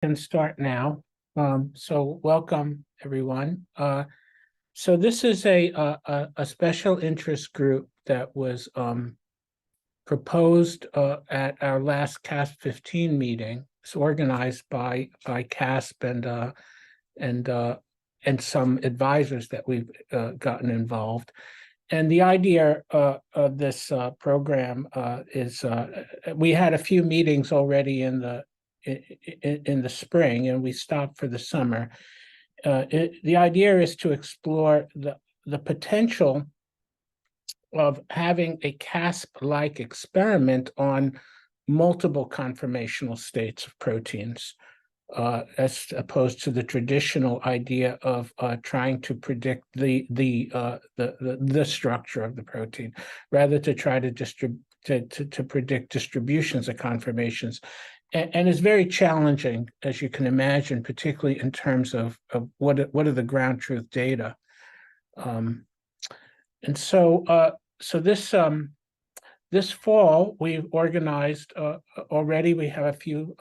Can start now. So welcome, everyone. So this is a special interest group that was proposed at our last CASP 15 meeting. It's organized by CASP and some advisors that we've gotten involved. And the idea of this program is we had a few meetings already in the spring, and we stopped for the summer. The idea is to explore the potential of having a CASP-like experiment on multiple conformational states of proteins, as opposed to the traditional idea of trying to predict the structure of the protein, rather to try to predict distributions of conformations. And it's very challenging, as you can imagine, particularly in terms of what are the ground truth data. And so this fall, we've organized already. We have a few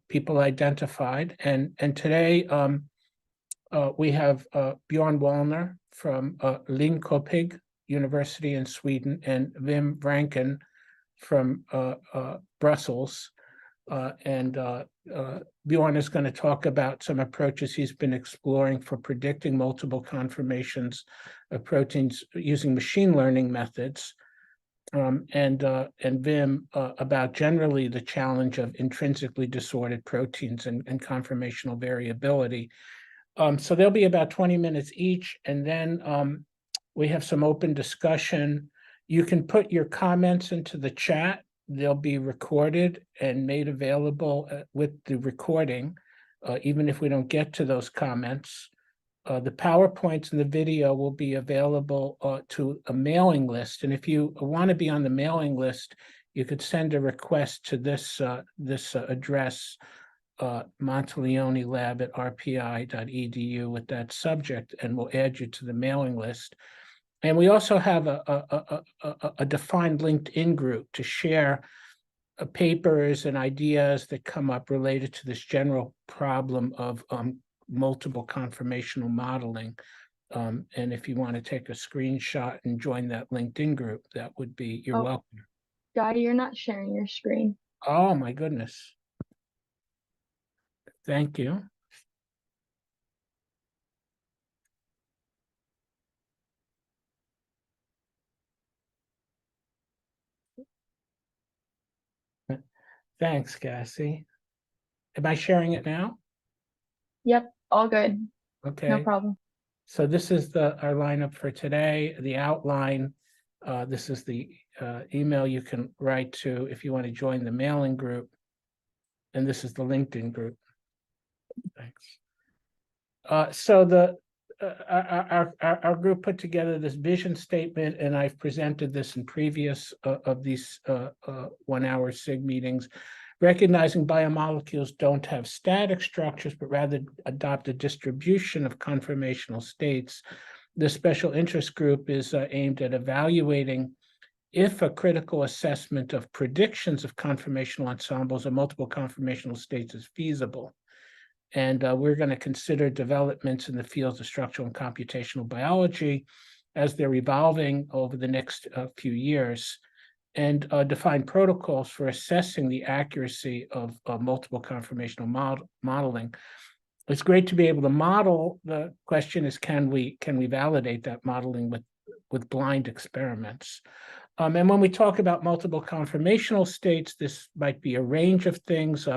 people identified, and today we have Björn Wallner from Linköping University in Sweden and Wim Vranken from Brussels. And Björn is going to talk about some approaches he's been exploring for predicting multiple conformations of proteins using machine learning methods. And Wim about generally the challenge of intrinsically disordered proteins and conformational variability. So there'll be about 20 minutes each, and then we have some open discussion. You can put your comments into the chat. They'll be recorded and made available with the recording, even if we don't get to those comments. The PowerPoints and the video will be available to a mailing list. And if you want to be on the mailing list, you could send a request to this address, monteleonelab@rpi.edu with that subject, and we'll add you to the mailing list. And we also have a defined LinkedIn group to share papers and ideas that come up related to this general problem of multiple conformational modeling. And if you want to take a screenshot and join that LinkedIn group, that would be, you're welcome. Guy, you're not sharing your screen. Oh, my goodness. Thank you. Thanks, Cassie. Am I sharing it now? Yep, all good. Okay. No problem. So this is our lineup for today, the outline. This is the email you can write to if you want to join the mailing group. And this is the LinkedIn group. Thanks. So our group put together this vision statement, and I've presented this in previous of these 1 hour SIG meetings. Recognizing biomolecules don't have static structures, but rather adopt a distribution of conformational states. The special interest group is aimed at evaluating if a critical assessment of predictions of conformational ensembles or multiple conformational states is feasible. And we're going to consider developments in the fields of structural and computational biology as they're evolving over the next few years, and define protocols for assessing the accuracy of multiple conformational modeling. It's great to be able to model. The question is, can we validate that modeling with blind experiments? And when we talk about multiple conformational states, this might be a range of things.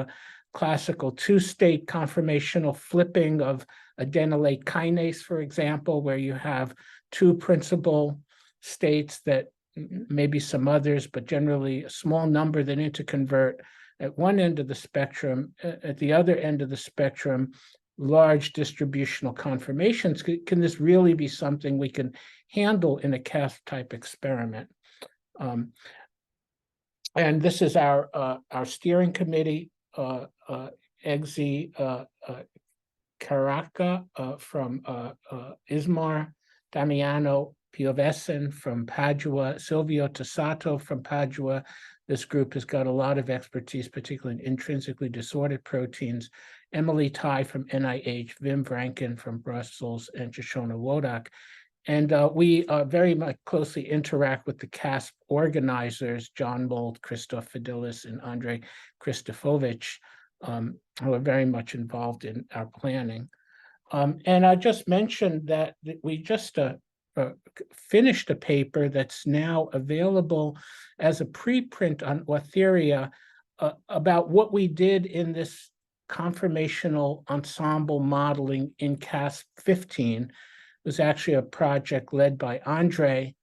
Classical two-state conformational flipping of adenylate kinase, for example, where you have two principal states that maybe some others, but generally a small number that interconvert at one end of the spectrum. At the other end of the spectrum, large distributional conformations. Can this really be something we can handle in a CASP-type experiment? And this is our steering committee, Egzi Karaka from Izmar, Damiano Piovesen from Padua, Silvio Tossato from Padua. This group has got a lot of expertise, particularly in intrinsically disordered proteins, Emily Tai from NIH, Wim Vranken from Brussels, and Shoshona Wodak. And we very much closely interact with the CASP organizers, John Mold, Christoph Fidelis, and Andrei Kristofovich, who are very much involved in our planning. And I just mentioned that we just finished a paper that's now available as a preprint on Autheria about what we did in this conformational ensemble modeling in CASP 15. It was actually a project led by Andre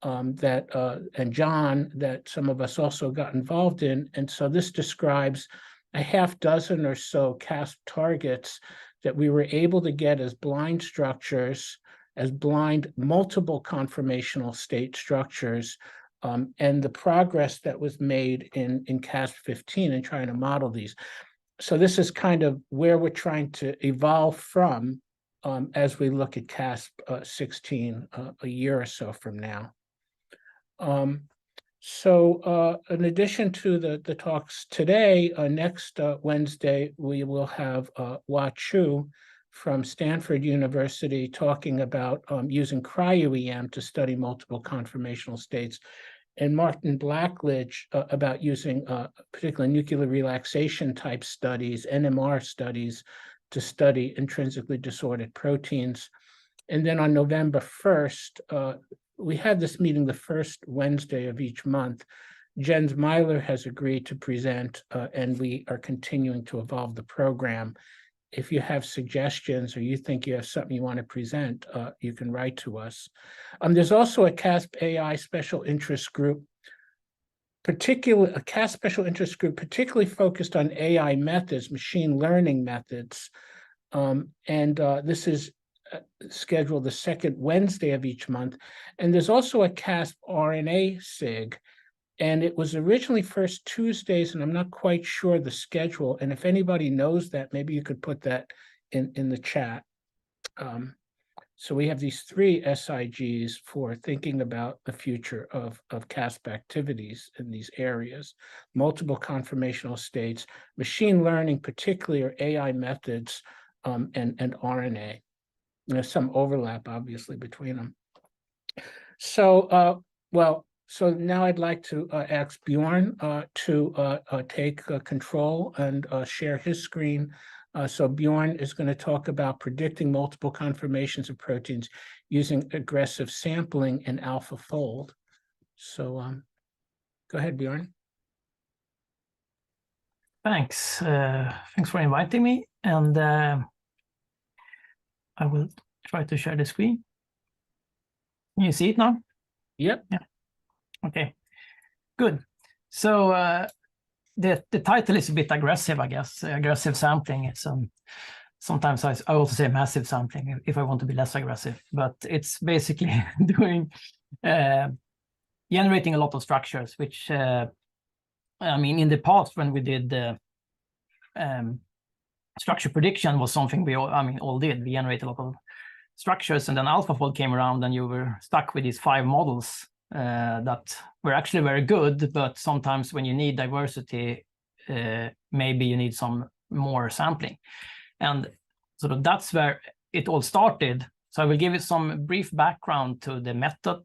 and John that some of us also got involved in. And so this describes a half dozen or so CASP targets that we were able to get as blind structures, as blind multiple conformational state structures, and the progress that was made in CASP 15 in trying to model these. So this is kind of where we're trying to evolve from as we look at CASP 16 a year or so from now. So in addition to the talks today, next Wednesday, we will have Hua Chu from Stanford University talking about using cryo-EM to study multiple conformational states, and Martin Blackledge about using particularly nuclear relaxation type studies, NMR studies, to study intrinsically disordered proteins. And then on November 1st, we have this meeting the first Wednesday of each month. Jens Meiler has agreed to present, and we are continuing to evolve the program. If you have suggestions or you think you have something you want to present, you can write to us. There's also a CASP AI special interest group, a CASP special interest group particularly focused on AI methods, machine learning methods. This is scheduled the second Wednesday of each month. And there's also a CASP RNA SIG. And it was originally first Tuesdays, and I'm not quite sure the schedule. And if anybody knows that, maybe you could put that in the chat. So we have these three SIGs for thinking about the future of CASP activities in these areas: multiple conformational states, machine learning, particularly, or AI methods, and RNA. There's some overlap, obviously, between them. So, so now I'd like to ask Bjorn to take control and share his screen. So Bjorn is going to talk about predicting multiple conformations of proteins using aggressive sampling in AlphaFold. So go ahead, Bjorn. Thanks. Thanks for inviting me. And I will try to share the screen. Can you see it now? Yep. Yeah. Okay, good. So the title is a bit aggressive, I guess. Aggressive sampling. It's sometimes I also say massive sampling if I want to be less aggressive, but it's basically doing generating a lot of structures, which I mean, in the past when we did structure prediction was something we all did. We generate a lot of structures, and then AlphaFold came around, and you were stuck with these 5 models that were actually very good, but sometimes when you need diversity, maybe you need some more sampling. And sort of that's where it all started. So I will give you some brief background to the method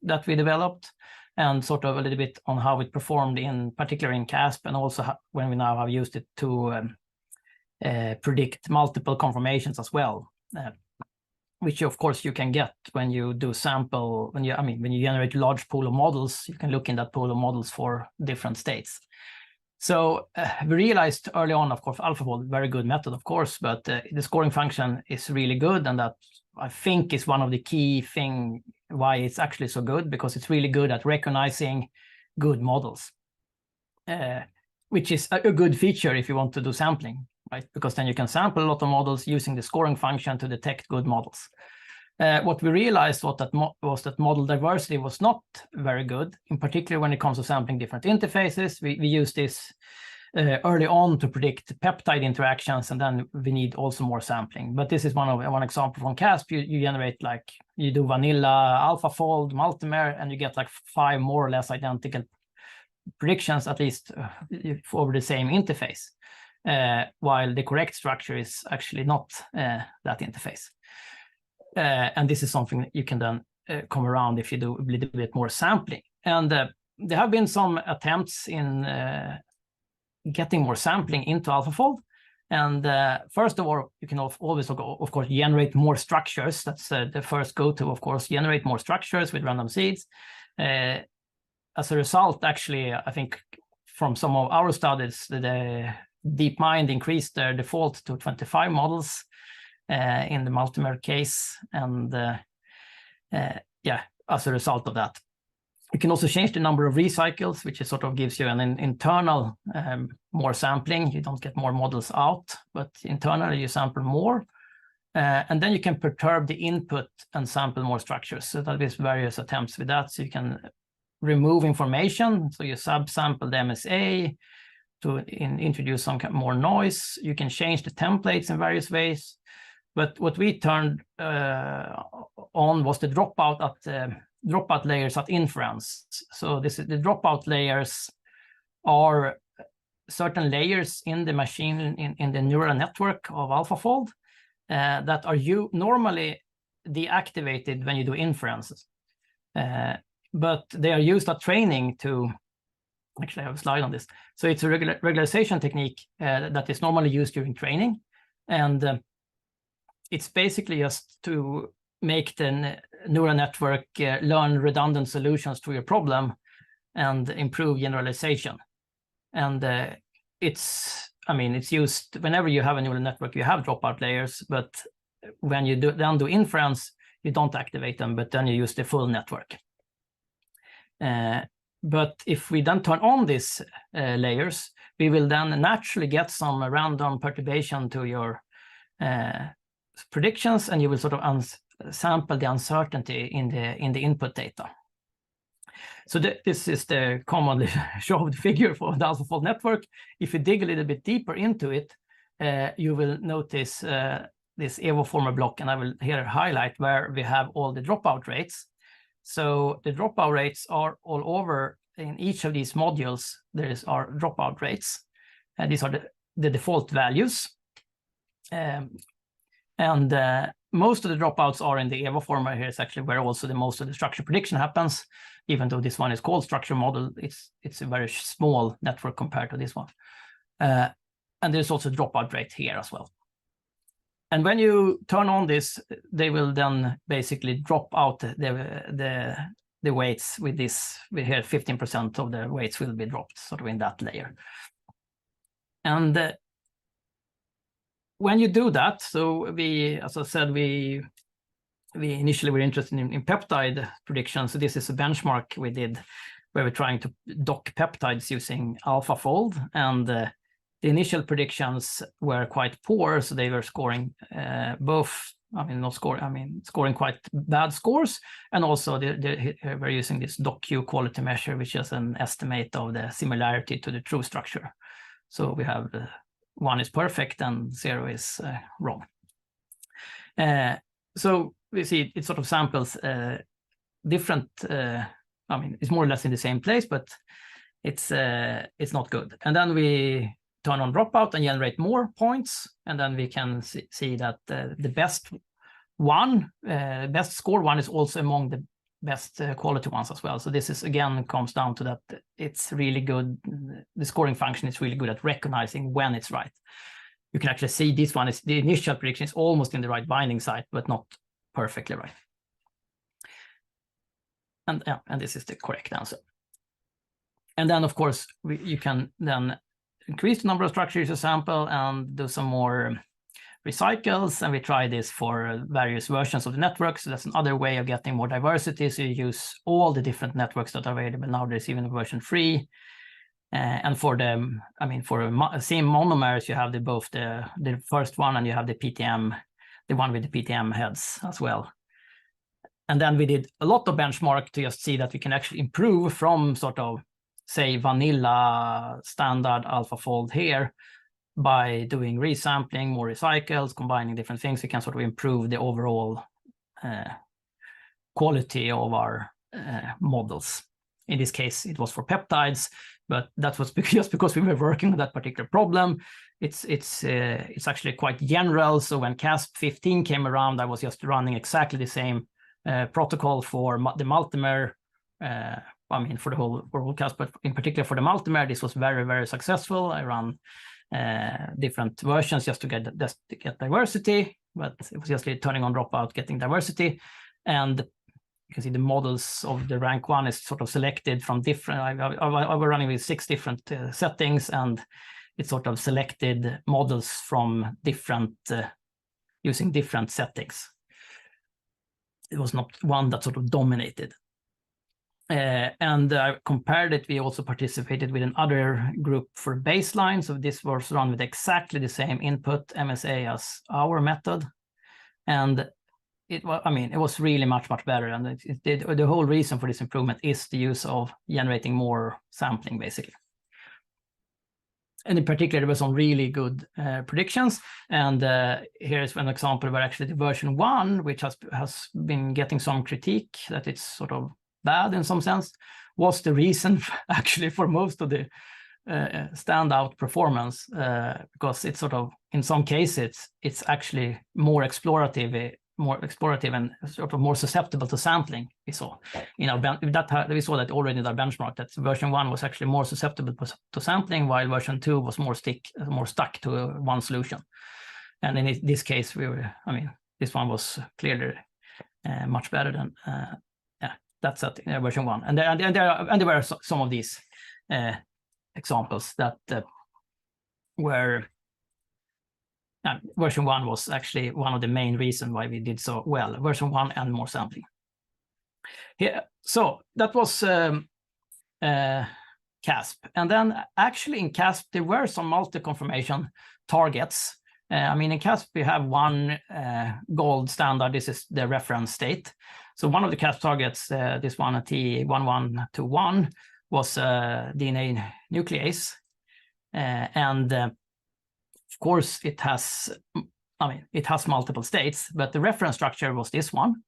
that we developed, and sort of a little bit on how it performed in particular in CASP, and also when we now have used it to predict multiple conformations as well, which of course you can get when you do sample, when you generate a large pool of models, you can look in that pool of models for different states. So we realized early on, of course, AlphaFold, very good method, of course, but the scoring function is really good, and that I think is one of the key thing why it's actually so good, because it's really good at recognizing good models, which is a good feature if you want to do sampling, right? Because then you can sample a lot of models using the scoring function to detect good models. What we realized was that model diversity was not very good, in particular when it comes to sampling different interfaces. We use this early on to predict peptide interactions, and then we need also more sampling. But this is one example from CASP. You generate, like, you do vanilla, AlphaFold, multimer, and you get like 5 more or less identical predictions, at least over the same interface. while the correct structure is actually not that interface. And this is something that you can then come around if you do a little bit more sampling. And there have been some attempts in getting more sampling into AlphaFold. And first of all, you can always, of course, generate more structures. That's the first go-to, of course, generate more structures with random seeds. As a result, actually, I think from some of our studies, the DeepMind increased their default to 25 models in the multimer case. And yeah, as a result of that. You can also change the number of recycles, which is sort of gives you an internal more sampling. You don't get more models out, but internally you sample more. And then you can perturb the input and sample more structures. So that is various attempts with that. So you can remove information. So you subsample the MSA to introduce some more noise. You can change the templates in various ways. But what we turned on was the dropout layers at inference. So the dropout layers are certain layers in the machine, in the neural network of AlphaFold that are normally deactivated when you do inferences. But they are used at training to, actually I have a slide on this. So it's a regularization technique that is normally used during training. And it's basically just to make the neural network learn redundant solutions to your problem and improve generalization. And it's used whenever you have a neural network, you have dropout layers, but when you then do inference, you don't activate them, but then you use the full network. But if we then turn on these layers, we will then naturally get some random perturbation to your predictions, and you will sort of sample the uncertainty in the input data. So this is the commonly showed figure for the AlphaFold network. If you dig a little bit deeper into it, you will notice this evoformer block, and I will here highlight where we have all the dropout rates. So the dropout rates are all over in each of these modules. There are dropout rates, and these are the default values. And most of the dropouts are in the evoformer. Here is actually where also most of the structure prediction happens. Even though this one is called structure model, it's a very small network compared to this one. And there's also dropout rate here as well. And when you turn on this, they will then basically drop out the weights with this. We here 15% of the weights will be dropped sort of in that layer. And when you do that, so we, as I said, we initially were interested in peptide predictions. So this is a benchmark we did where we're trying to dock peptides using AlphaFold, and the initial predictions were quite poor. So they were scoring scoring quite bad scores, and also they were using this DocQ quality measure, which is an estimate of the similarity to the true structure. So we have 1 is perfect and 0 is wrong. So we see it sort of samples different, it's more or less in the same place, but it's not good. And then we turn on dropout and generate more points, and then we can see that the best score one is also among the best quality ones as well. So this is again comes down to that it's really good. The scoring function is really good at recognizing when it's right. You can actually see this one is the initial prediction is almost in the right binding site, but not perfectly right. And this is the correct answer. And then of course you can then increase the number of structures you sample and do some more recycles, and we try this for various versions of the network. So that's another way of getting more diversity. So you use all the different networks that are available now. There's even a version 3, and for the same monomers, you have both the first one and you have the PTM, the one with the PTM heads as well. And then we did a lot of benchmark to just see that we can actually improve from sort of say vanilla standard AlphaFold here. By doing resampling, more recycles, combining different things, we can sort of improve the overall quality of our models. In this case, it was for peptides, but that was just because we were working on that particular problem. It's actually quite general. So when CASP 15 came around, I was just running exactly the same protocol for the multimer. I mean, for whole CASP, but in particular for the multimer, this was very, very successful. I ran different versions just to get diversity, but it was just turning on dropout, getting diversity. And you can see the models of the rank 1 is sort of selected from different, I was running with 6 different settings, and it sort of selected models from different, using different settings. It was not one that sort of dominated. And I compared it. We also participated with another group for baseline. So this was run with exactly the same input MSA as our method. And it was, I mean, it was really much, much better. And the whole reason for this improvement is the use of generating more sampling, basically. And in particular, there were some really good predictions. And here's an example where actually the version 1, which has been getting some critique that it's sort of bad in some sense, was the reason actually for most of the standout performance, because it's sort of, in some cases, it's actually more explorative and sort of more susceptible to sampling. We saw, you know, we saw that already in our benchmark, that version 1 was actually more susceptible to sampling, while version 2 was more stuck to one solution. And in this case, this one was clearly much better than that's at version 1. And there were some of these examples that were version 1 was actually one of the main reasons why we did so well. Version 1 and more sampling. Yeah, so that was CASP. And then actually in CASP, there were some multi-conformation targets. I mean, in CASP, we have one gold standard. This is the reference state. So one of the CASP targets, this one, T1121, was DNA nuclease. And of course, it has multiple states, but the reference structure was this one.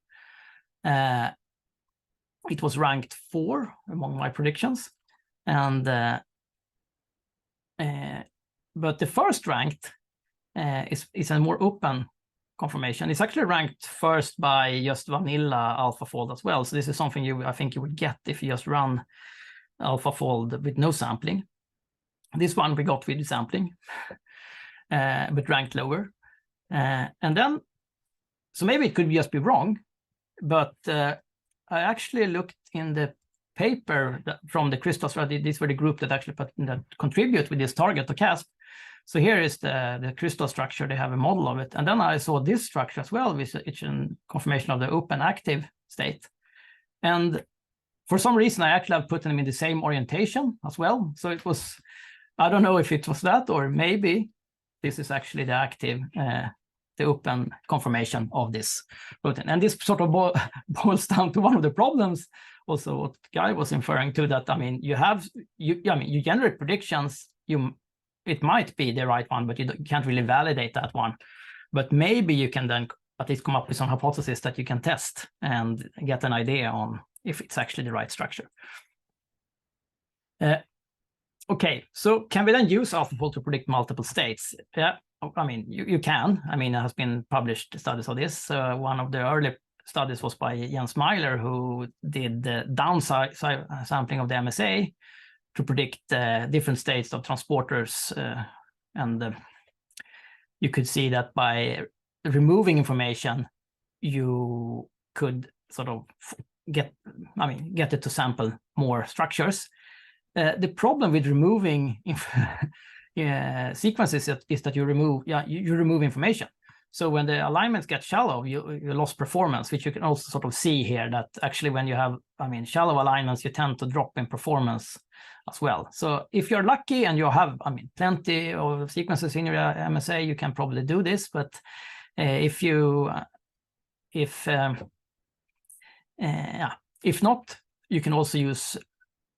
It was ranked 4 among my predictions. And but the first ranked is a more open conformation. It's actually ranked first by just vanilla AlphaFold as well. So this is something I think you would get if you just run AlphaFold with no sampling. This one we got with sampling, but ranked lower. And then, so maybe it could just be wrong, but I actually looked in the paper from the crystal strategy. These were the group that actually contribute with this target to CASP. So here is the crystal structure. They have a model of it. And then I saw this structure as well, which is a confirmation of the open active state. And for some reason, I actually have put them in the same orientation as well. So it was, I don't know if it was that, or maybe this is actually the active, the open conformation of this protein. And this sort of boils down to one of the problems, also what Guy was inferring to, that, I mean, you generate predictions, it might be the right one, but you can't really validate that one. But maybe you can then at least come up with some hypothesis that you can test and get an idea on if it's actually the right structure. Okay, so can we then use AlphaFold to predict multiple states? Yeah, I mean, you can. I mean, there has been published studies of this. One of the early studies was by Jens Meiler, who did the downside sampling of the MSA to predict different states of transporters. And you could see that by removing information, you could sort of get it to sample more structures. The problem with removing sequences is that you remove information. So when the alignments get shallow, you lost performance, which you can also sort of see here, that actually when you have, shallow alignments, you tend to drop in performance as well. So if you're lucky and you have, plenty of sequences in your MSA, you can probably do this. But if not, you can also use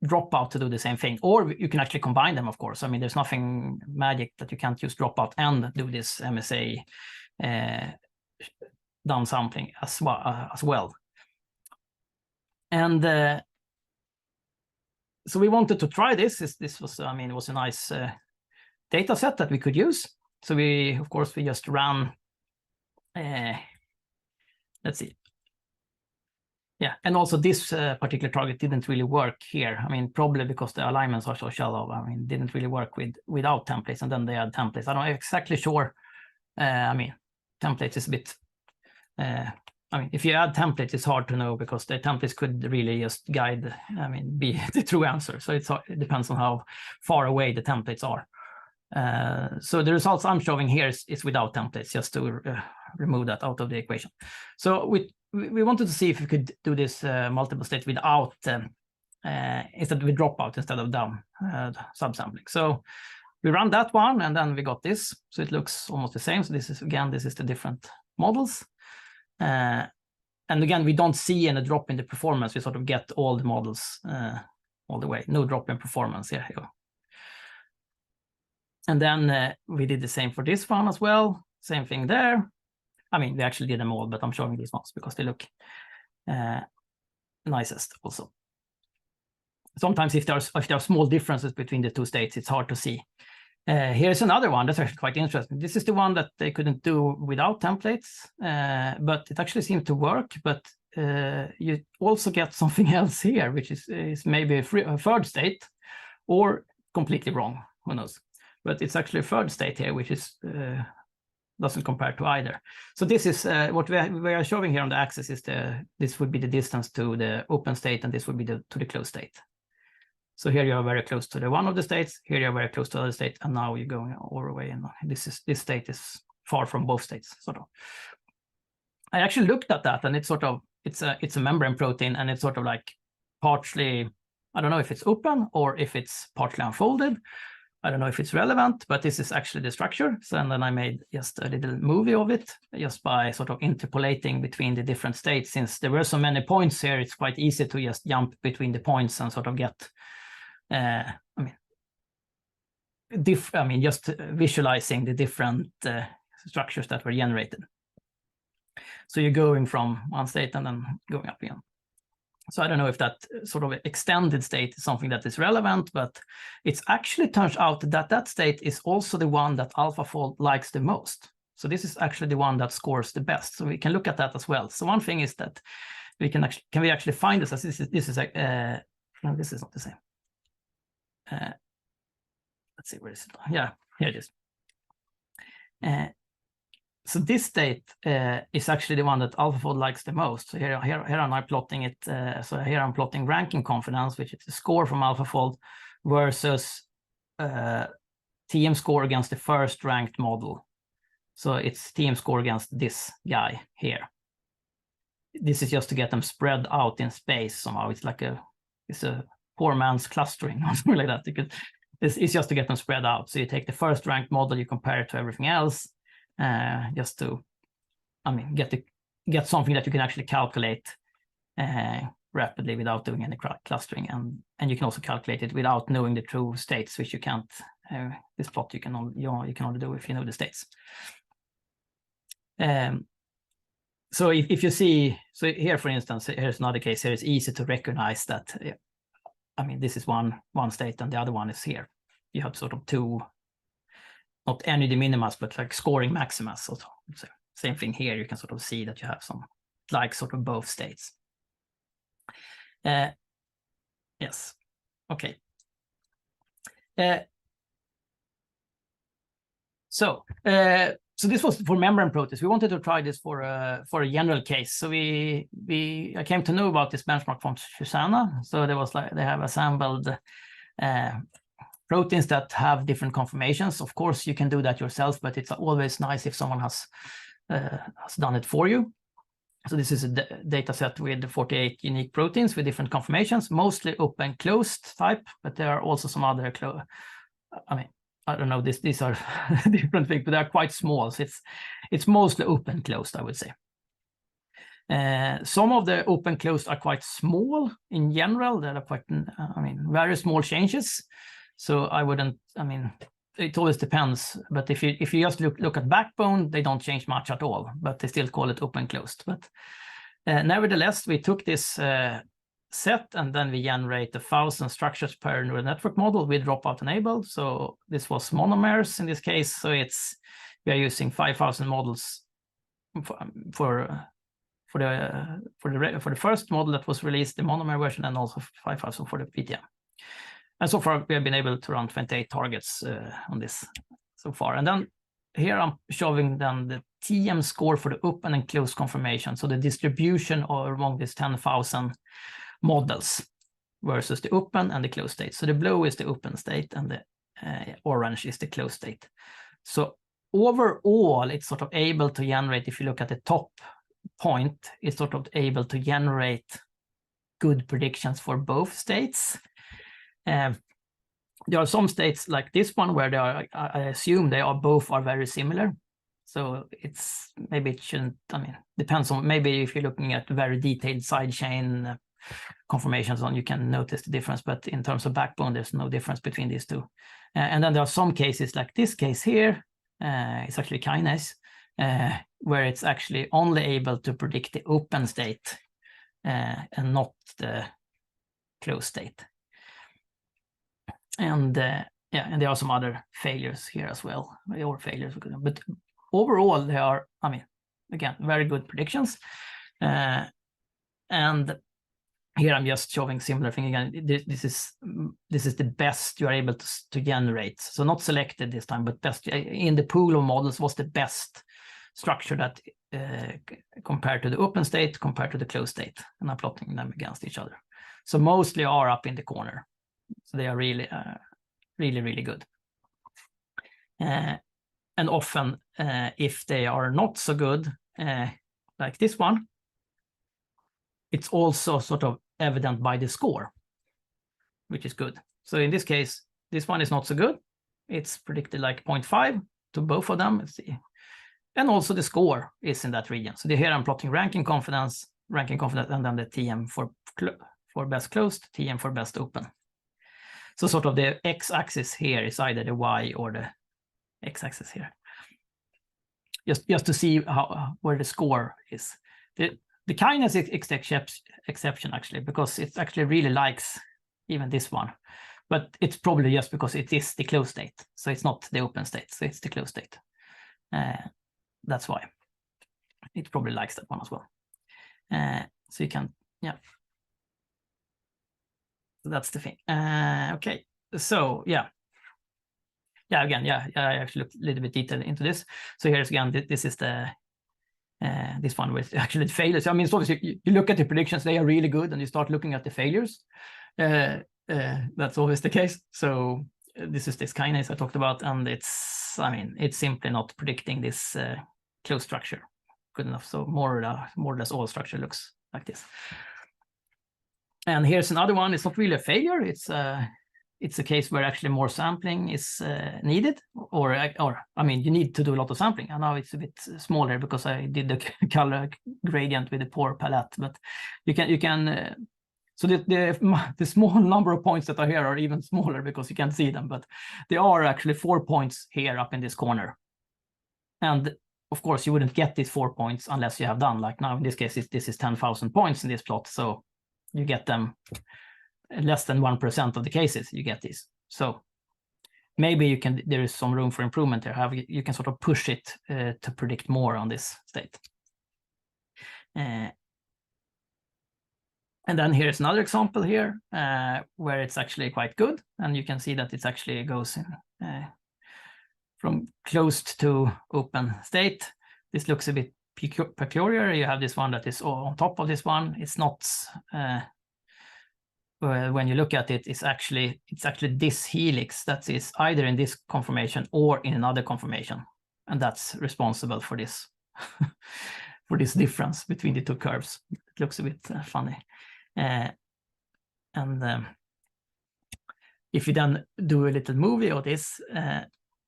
dropout to do the same thing, or you can actually combine them, of course. There's nothing magic that you can't use dropout and do this MSA downsampling as well. And so we wanted to try this. This was, I mean, it was a nice data set that we could use. So we, of course, we just ran, let's see. Yeah, and also this particular target didn't really work here. I mean, probably because the alignments are so shallow. I mean, didn't really work without templates, and then they had templates. I'm not exactly sure. I mean, templates is a bit. I mean, if you add templates, it's hard to know because the templates could really just guide. I mean, be the true answer. So it depends on how far away the templates are. So the results I'm showing here is without templates, just to remove that out of the equation. So we wanted to see if we could do this multiple state without, instead with dropout instead of down subsampling. So we ran that one, and then we got this. So it looks almost the same. So this is the different models. And again, we don't see any drop in the performance. We sort of get all the models all the way. No drop in performance. Yeah, here you go. And then we did the same for this one as well. Same thing there. I mean, we actually did them all, but I'm showing these ones because they look nicest also. Sometimes if there are small differences between the two states, it's hard to see. Here's another one that's actually quite interesting. This is the one that they couldn't do without templates, but it actually seemed to work. But you also get something else here, which is maybe a third state or completely wrong. Who knows? But it's actually a third state here, which is doesn't compare to either. So this is what we are showing here on the axis is this would be the distance to the open state, and this would be to the closed state. So here you are very close to the one of the states, here you are very close to the other state, and now you're going all the way, and this state is far from both states, sort of. I actually looked at that, and it's sort of it's a membrane protein, and it's sort of like partially, I don't know if it's open or if it's partly unfolded. I don't know if it's relevant, but this is actually the structure. So, and then I made just a little movie of it, just by sort of interpolating between the different states. Since there were so many points here, it's quite easy to just jump between the points and sort of get, just visualizing the different structures that were generated. So you're going from one state and then going up again. So I don't know if that sort of extended state is something that is relevant, but it actually turns out that that state is also the one that AlphaFold likes the most. So this is actually the one that scores the best. So we can look at that as well. So one thing is that we can we actually find this as this is no, this is not the same. Let's see, where is it? Yeah, here it is. So this state is actually the one that AlphaFold likes the most. So here I'm plotting it. So here I'm plotting ranking confidence, which is the score from AlphaFold versus TM score against the first ranked model. So it's TM score against this guy here. This is just to get them spread out in space somehow. It's like it's a poor man's clustering or something like that. It's just to get them spread out. So you take the first ranked model, you compare it to everything else. Just to, get something that you can actually calculate rapidly without doing any clustering, and you can also calculate it without knowing the true states, which you can't. This plot you can only do if you know the states. So if you see, so here for instance, here's another case. Here it's easy to recognize that. This is one state, and the other one is here. You have sort of two. Not any de minimis, but like scoring maximus. So same thing here. You can sort of see that you have some like sort of both states. Yes. Okay. So this was for membrane proteins. We wanted to try this for a general case. So I came to know about this benchmark from Susanna. So there was they have assembled proteins that have different conformations. Of course, you can do that yourself, but it's always nice if someone has done it for you. So this is a data set with 48 unique proteins with different conformations, mostly open closed type, but there are also some other I don't know, these are different things, but they're quite small. So it's mostly open closed, I would say. Some of the open closed are quite small in general. There are quite, very small changes. So I wouldn't, it always depends. But if you just look at backbone, they don't change much at all, but they still call it open closed. But nevertheless, we took this set, and then we generate 1,000 structures per neural network model with dropout enabled. So this was monomers in this case. So we are using 5,000 models for the first model that was released, the monomer version, and also 5,000 for the PTM. And so far we have been able to run 28 targets on this so far. And then here I'm showing then the TM score for the open and closed conformation. So the distribution among these 10,000 models versus the open and the closed state. So the blue is the open state and the orange is the closed state. So overall, it's sort of able to generate, if you look at the top point, it's sort of able to generate good predictions for both states. There are some states like this one where they are, I assume they are both are very similar. So it's maybe it shouldn't, I mean, depends on, maybe if you're looking at very detailed sidechain conformations on, you can notice the difference, but in terms of backbone, there's no difference between these two. And then there are some cases like this case here, it's actually kinase, where it's actually only able to predict the open state and not the closed state. And yeah, and there are some other failures here as well, or failures, but overall they are, I mean, again, very good predictions. And here I'm just showing similar thing again. This is the best you are able to generate. So not selected this time, but best in the pool of models was the best structure that compared to the open state, compared to the closed state, and I'm plotting them against each other. So mostly are up in the corner. So they are really, really good. And often, if they are not so good, like this one, it's also sort of evident by the score, which is good. So in this case, this one is not so good. It's predicted like 0.5 to both of them. Let's see. And also the score is in that region. So here I'm plotting ranking confidence, and then the TM for best closed, TM for best open. So sort of the x-axis here is either the y or the x-axis here. Just to see where the score is. The kinase exception actually, because it actually really likes even this one. But it's probably just because it is the closed state. So it's not the open state, so it's the closed state. That's why. It probably likes that one as well. So you can, yeah. So that's the thing. Okay, so yeah. Yeah, again, yeah, I actually looked a little bit detailed into this. So here's again, this is the, this one with actually the failures. I mean, it's obviously, you look at the predictions, they are really good, and you start looking at the failures. That's always the case. So this is this kinase I talked about, and it's, I mean, it's simply not predicting this closed structure good enough. So more or less all structure looks like this. And here's another one. It's not really a failure. It's a case where actually more sampling is needed, or I mean, you need to do a lot of sampling. And now it's a bit smaller because I did the color gradient with the poor palette. But you can. So the small number of points that are here are even smaller because you can't see them. But there are actually 4 points here up in this corner. And of course, you wouldn't get these 4 points unless you have done, like now in this case, this is 10,000 points in this plot. So you get them less than 1% of the cases, you get these. So maybe there is some room for improvement there. However, you can sort of push it to predict more on this state. And then here's another example here where it's actually quite good. And you can see that it actually goes in, from closed to open state. This looks a bit peculiar. You have this one that is on top of this one. It's not, when you look at it, it's actually this helix that is either in this conformation or in another conformation. And that's responsible for this, for this difference between the two curves. It looks a bit funny. If you then do a little movie of this,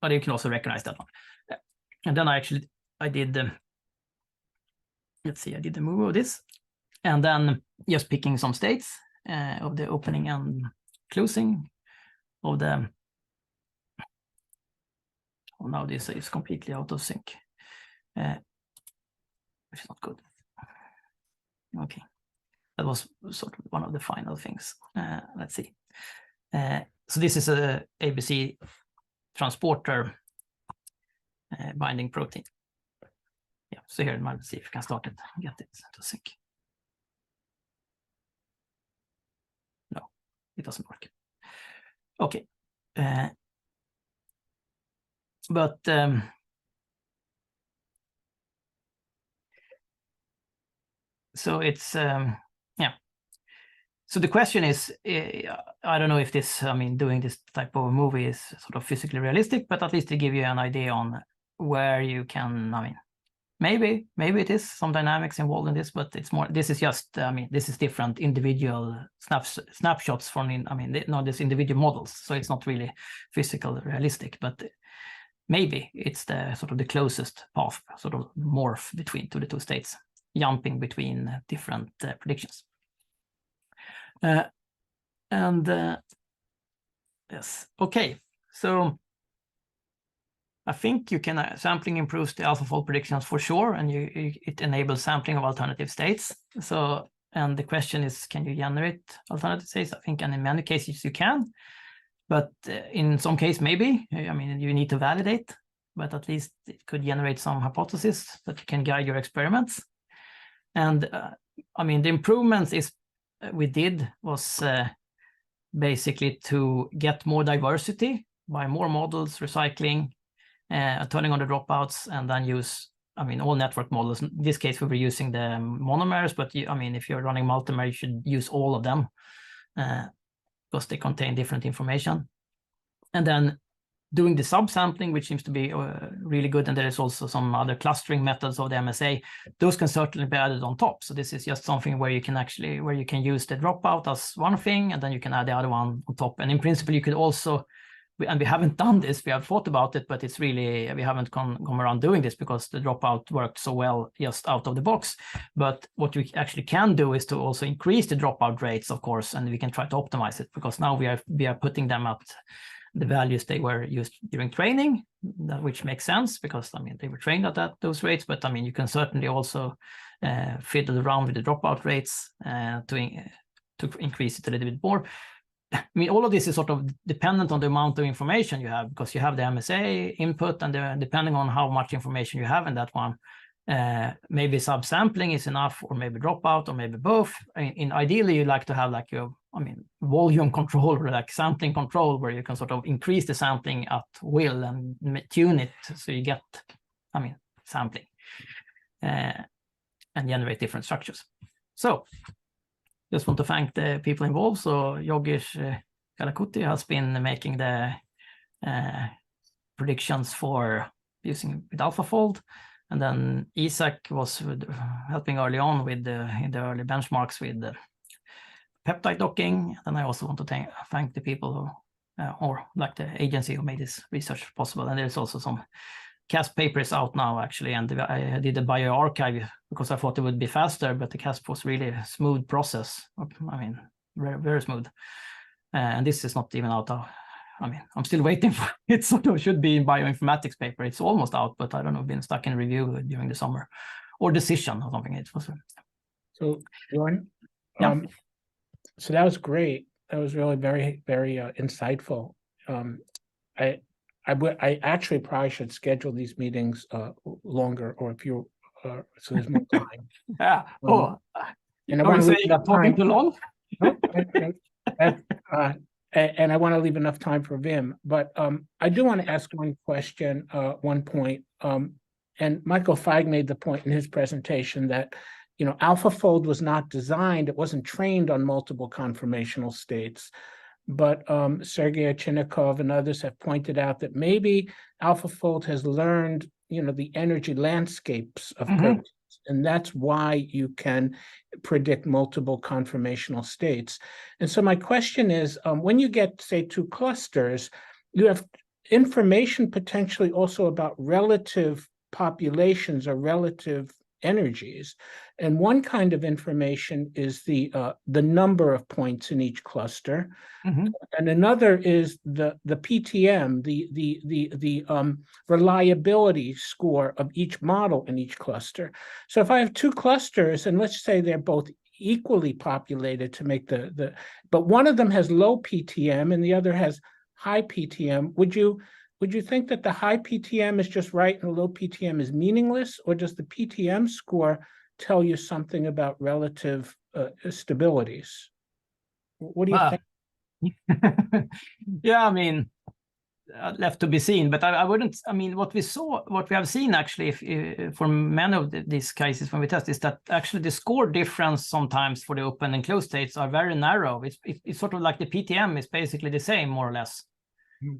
but you can also recognize that one. And then I did the, let's see, I did the movie of this, and then just picking some states of the opening and closing of the, oh, now this is completely out of sync, which is not good. Okay, that was sort of one of the final things. Let's see. So this is a ABC transporter binding protein. Yeah, so here, let's see if we can start it and get it to sync. No, it doesn't work. Okay. So it's, yeah. So the question is, I don't know if this, I mean, doing this type of movie is sort of physically realistic, but at least to give you an idea on where you can, I mean, maybe it is some dynamics involved in this, but it's more, this is just, I mean, this is different individual snapshots from, I mean, no, this individual models. So it's not really physical realistic, but maybe it's the sort of the closest path, sort of morph between the two states, jumping between different predictions. Yes, okay. So I think you can, sampling improves the AlphaFold predictions for sure, and it enables sampling of alternative states. So, and the question is, can you generate alternative states? I think, and in many cases you can, but in some case, maybe, I mean, you need to validate, but at least it could generate some hypotheses that you can guide your experiments. And I mean, the improvements we did was basically to get more diversity by more models, recycling, turning on the dropouts, and then use, I mean, all network models. In this case, we were using the monomers, but I mean, if you're running multimer, you should use all of them because they contain different information. And then doing the subsampling, which seems to be really good, and there is also some other clustering methods of the MSA. Those can certainly be added on top. So this is just something where you can actually, where you can use the dropout as one thing, and then you can add the other one on top. And in principle, you could also, and we haven't done this, we have thought about it, but it's really, we haven't come around doing this because the dropout worked so well just out of the box. But what we actually can do is to also increase the dropout rates, of course, and we can try to optimize it, because now we are putting them at the values they were used during training, which makes sense because, I mean, they were trained at those rates, but I mean, you can certainly also fiddle around with the dropout rates to increase it a little bit more. I mean, all of this is sort of dependent on the amount of information you have, because you have the MSA input, and depending on how much information you have in that one, maybe subsampling is enough, or maybe dropout, or maybe both. Ideally, you like to have like your, I mean, volume control, or like sampling control, where you can sort of increase the sampling at will and tune it so you get, I mean, sampling and generate different structures. So just want to thank the people involved. So Yogesh Kalakuti has been making the predictions for using with AlphaFold. And then Isaac was helping early on with in the early benchmarks with the peptide docking. And I also want to thank the people who, or like the agency who made this research possible. And there's also some CASP papers out now, actually. And I did a bioarchive because I thought it would be faster, but the CASP was really a smooth process. I mean, very, very smooth. And this is not even out of, I mean, I'm still waiting for it. Sort of should be in bioinformatics paper. It's almost out, but I don't know, been stuck in review during the summer or decision or something. It was. So, Bjorn, yeah. So that was great. That was really very, very insightful. I actually probably should schedule these meetings longer, or if you, so there's more time. Yeah. And I want to leave enough time. Too long. And I want to leave enough time for Wim, but I do want to ask one question, one point. And Michael Feig made the point in his presentation that, you know, AlphaFold was not designed, it wasn't trained on multiple conformational states. But Sergei Chinnikov and others have pointed out that maybe AlphaFold has learned, you know, the energy landscapes of proteins, and that's why you can predict multiple conformational states. And so my question is, when you get, say, two clusters, you have information potentially also about relative populations or relative energies. And one kind of information is the number of points in each cluster, and another is the PTM, the reliability score of each model in each cluster. So if I have two clusters, and let's say they're both equally populated to make but one of them has low PTM and the other has high PTM. Would you think that the high PTM is just right and the low PTM is meaningless, or does the PTM score tell you something about relative stabilities? What do you think? Yeah, I mean, left to be seen, but I wouldn't. I mean, what we have seen actually, if for many of these cases when we test, is that actually the score difference sometimes for the open and closed states are very narrow. It's sort of like the PTM is basically the same, more or less.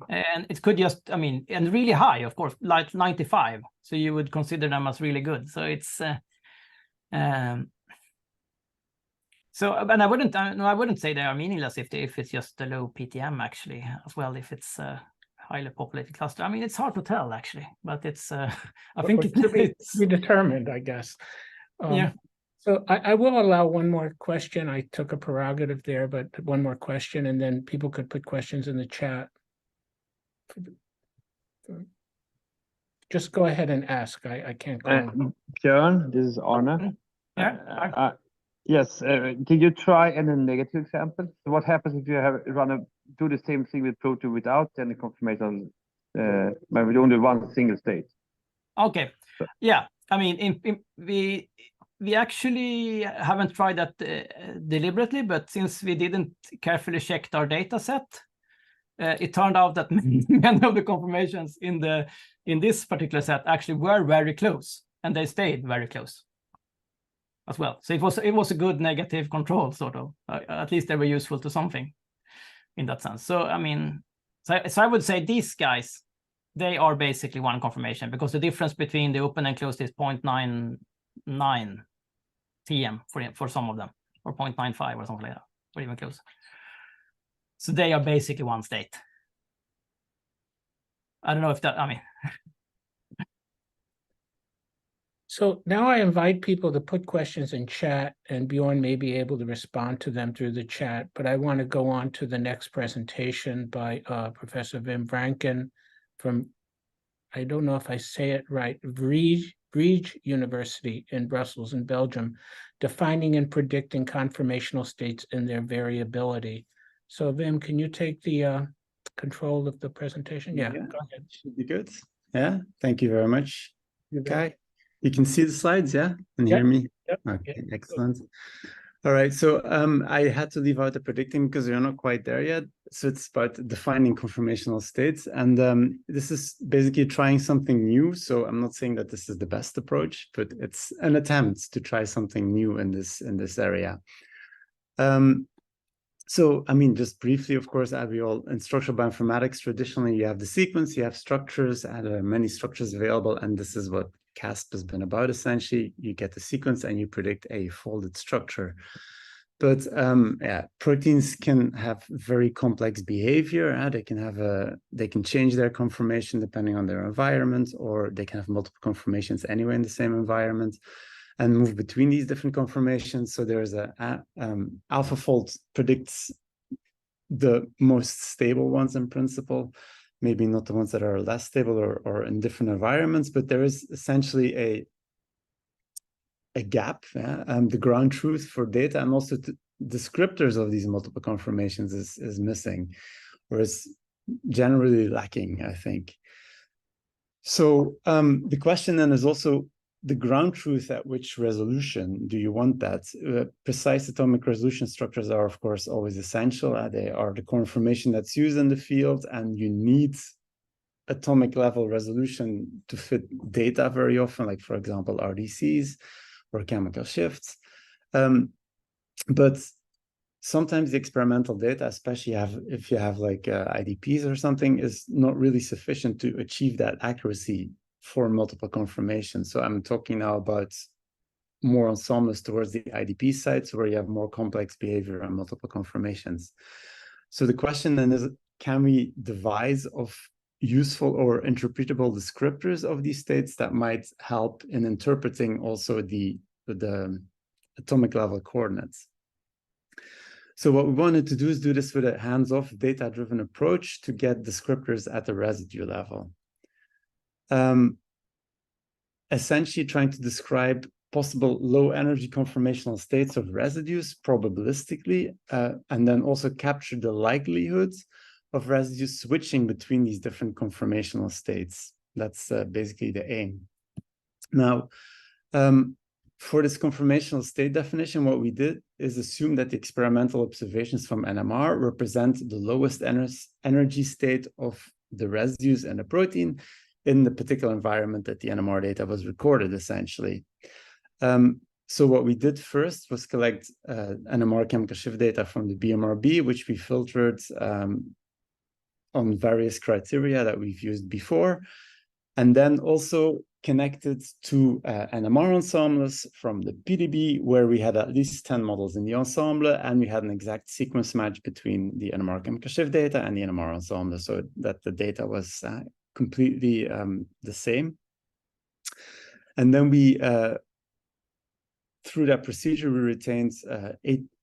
And it could just, I mean, and really high, of course, like 95. So you would consider them as really good. So it's, so, and I wouldn't say they are meaningless if it's just a low PTM actually as well. If it's a highly populated cluster, I mean, it's hard to tell actually, but it's, I think it's to be determined, I guess. Yeah. So I will allow one more question. I took a prerogative there, but one more question, and then people could put questions in the chat. Just go ahead and ask. I can't go on. Björn, this is Arne. Yeah. Yes, can you try a negative example? So what happens if you do the same thing with protein without any confirmation, but with only one single state? Okay. Yeah. I mean, we actually haven't tried that deliberately, but since we didn't carefully check our data set, it turned out that many of the confirmations in this particular set actually were very close, and they stayed very close as well. So it was a good negative control, sort of. At least they were useful to something in that sense. So I mean, so I would say these guys, they are basically one confirmation, because the difference between the open and closed is 0.99 TM for some of them, or 0.95 or something like that, or even close. So they are basically one state. I don't know if that, I mean. So now I invite people to put questions in chat, and Bjorn may be able to respond to them through the chat, but I want to go on to the next presentation by Professor Wim Vranken from, I don't know if I say it right, Vrije Universiteit in Brussels in Belgium, defining and predicting conformational states and their variability. So Wim, can you take the control of the presentation? Yeah, go ahead. Should be good. Yeah, thank you very much. Okay. You can see the slides, yeah? And hear me? Yep. Okay, excellent. All right, so I had to leave out the predicting because we're not quite there yet. So it's about defining conformational states. And this is basically trying something new. So I'm not saying that this is the best approach, but it's an attempt to try something new in this area. So, I mean, just briefly, of course, as we all in structural bioinformatics, traditionally, you have the sequence, you have structures, and there are many structures available. And this is what CASP has been about, essentially. You get the sequence and you predict a folded structure. But yeah, proteins can have very complex behavior. They can change their conformation depending on their environment, or they can have multiple conformations anyway in the same environment, and move between these different conformations. So there's AlphaFold predicts the most stable ones in principle, maybe not the ones that are less stable or in different environments, but there is essentially a gap. The ground truth for data and also descriptors of these multiple conformations is missing, or is generally lacking, I think. So the question then is also, the ground truth at which resolution do you want that? Precise atomic resolution structures are, of course, always essential. They are the conformation that's used in the field, and you need atomic level resolution to fit data very often, like, for example, RDCs or chemical shifts. But sometimes the experimental data, especially if you have like IDPs or something, is not really sufficient to achieve that accuracy for multiple conformations. So I'm talking now about more ensembles towards the IDP sites where you have more complex behavior and multiple conformations. So the question then is, can we devise of useful or interpretable descriptors of these states that might help in interpreting also the atomic level coordinates? So what we wanted to do is do this with a hands-off data-driven approach to get descriptors at the residue level. Essentially trying to describe possible low energy conformational states of residues probabilistically, and then also capture the likelihood of residues switching between these different conformational states. That's basically the aim. Now, for this conformational state definition, what we did is assume that the experimental observations from NMR represent the lowest energy state of the residues and the protein in the particular environment that the NMR data was recorded, essentially. So what we did first was collect NMR chemical shift data from the BMRB, which we filtered on various criteria that we've used before, and then also connected to NMR ensembles from the PDB, where we had at least 10 models in the ensemble, and we had an exact sequence match between the NMR chemical shift data and the NMR ensemble, so that the data was completely the same. And then we, through that procedure, we retained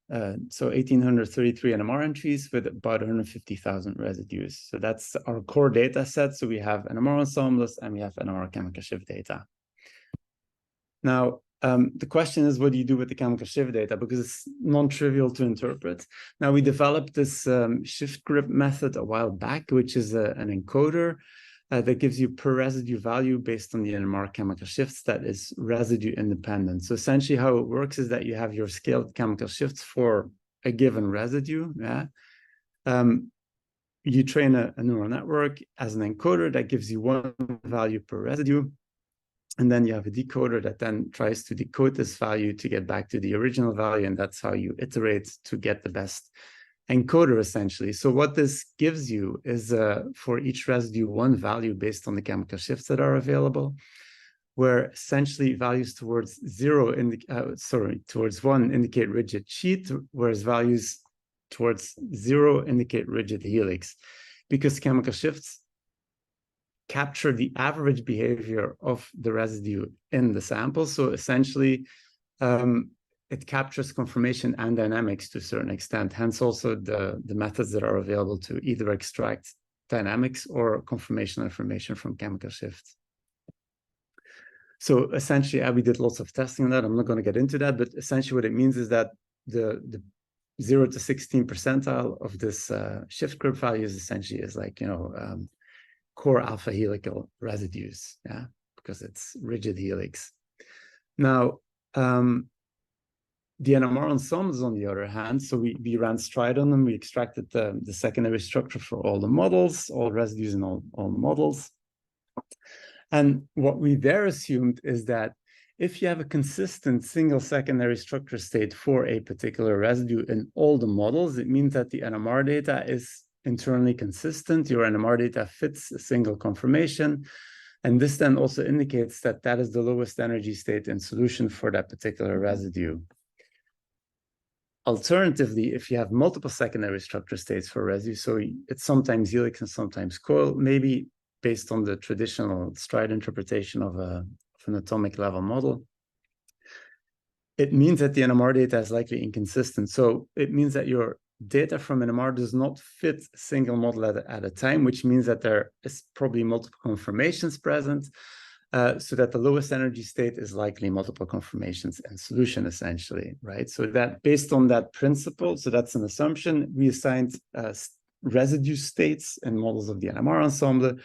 1,833 NMR entries with about 150,000 residues. So that's our core data set. So we have NMR ensembles and we have NMR chemical shift data. Now, the question is, what do you do with the chemical shift data? Because it's non-trivial to interpret. Now, we developed this shift grip method a while back, which is an encoder that gives you per residue value based on the NMR chemical shifts that is residue independent. So essentially how it works is that you have your scaled chemical shifts for a given residue. Yeah. You train a neural network as an encoder that gives you one value per residue. And then you have a decoder that then tries to decode this value to get back to the original value. And that's how you iterate to get the best encoder, essentially. So what this gives you is for each residue, one value based on the chemical shifts that are available, where essentially values towards towards 1 indicate rigid sheet, whereas values towards 0 indicate rigid helix, because chemical shifts capture the average behavior of the residue in the sample. So essentially, it captures conformation and dynamics to a certain extent, hence also the methods that are available to either extract dynamics or conformational information from chemical shifts. So essentially, we did lots of testing on that. I'm not going to get into that, but essentially what it means is that the 0 to 16 percentile of this shift group values essentially is like, core alpha helical residues, yeah, because it's rigid helix. Now, the NMR ensembles, on the other hand, so we ran stride on them. We extracted the secondary structure for all the models, all residues in all models. And what we there assumed is that if you have a consistent single secondary structure state for a particular residue in all the models, it means that the NMR data is internally consistent. Your NMR data fits a single conformation. And this then also indicates that that is the lowest energy state in solution for that particular residue. Alternatively, if you have multiple secondary structure states for residue, so it's sometimes helix and sometimes coil, maybe based on the traditional stride interpretation of an atomic level model, it means that the NMR data is likely inconsistent. So it means that your data from NMR does not fit a single model at a time, which means that there is probably multiple conformations present, so that the lowest energy state is likely multiple conformations in solution, essentially, right? So that based on that principle, so that's an assumption, we assigned residue states in models of the NMR ensemble,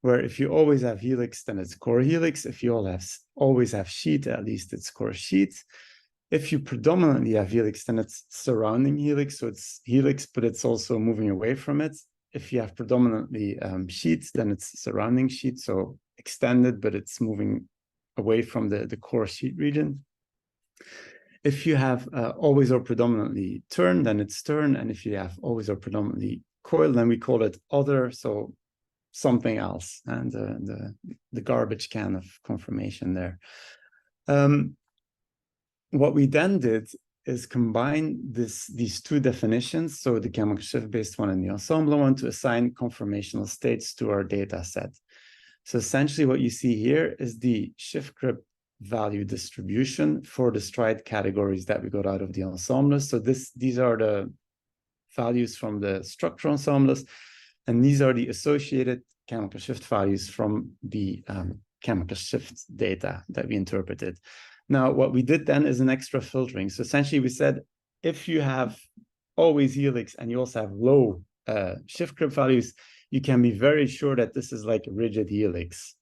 where if you always have helix, then it's core helix. If you always have sheet, at least it's core sheet. If you predominantly have helix, then it's surrounding helix. So it's helix, but it's also moving away from it. If you have predominantly sheet, then it's surrounding sheet. So extended, but it's moving away from the core sheet region. If you have always or predominantly turn, then it's turn. And if you have always or predominantly coil, then we call it other. So something else, and the garbage can of conformation there. What we then did is combine these two definitions, so the chemical shift-based one and the ensemble one, to assign conformational states to our data set. So essentially what you see here is the shift grip value distribution for the stride categories that we got out of the ensembles. So these are the values from the structure ensembles, and these are the associated chemical shift values from the chemical shift data that we interpreted. Now, what we did then is an extra filtering. So essentially we said, if you have always helix and you also have low shift grip values, you can be very sure that this is like a rigid helix.